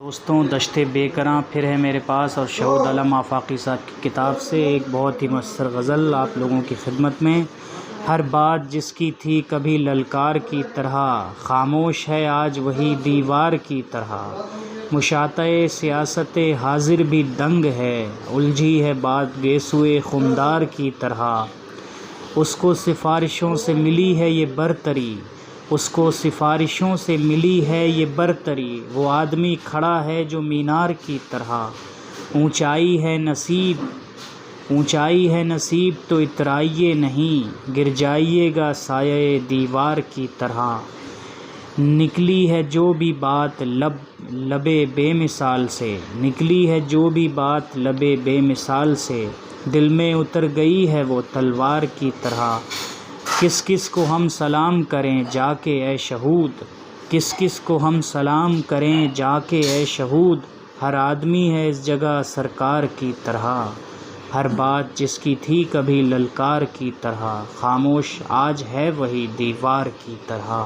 دوستوں، دشت بے کراں پھر ہے میرے پاس اور شہود علم آفاقی صاحب کی کتاب سے ایک بہت ہی مؤثر غزل آپ لوگوں کی خدمت میں۔ ہر بات جس کی تھی کبھی للکار کی طرح، خاموش ہے آج وہی دیوار کی طرح۔ مشاطۂ سیاست حاضر بھی دنگ ہے، الجھی ہے بات گیسوئے خمدار کی طرح۔ اس کو سفارشوں سے ملی ہے یہ برتری، اس کو سفارشوں سے ملی ہے یہ برتری۔ وہ آدمی کھڑا ہے جو مینار کی طرح، اونچائی ہے نصیب تو اترائیے نہیں، گر جائیے گا سایہ دیوار کی طرح۔ نکلی ہے جو بھی بات لب بے مثال سے، نکلی ہے جو بھی بات لب بے مثال سے، دل میں اتر گئی ہے وہ تلوار کی طرح۔ کس کس کو ہم سلام کریں جا کے اے شہود، کس کس کو ہم سلام کریں جا کے اے شہود۔ ہر آدمی ہے اس جگہ سرکار کی طرح، ہر بات جس کی تھی کبھی للکار کی طرح، خاموش آج ہے وہی دیوار کی طرح۔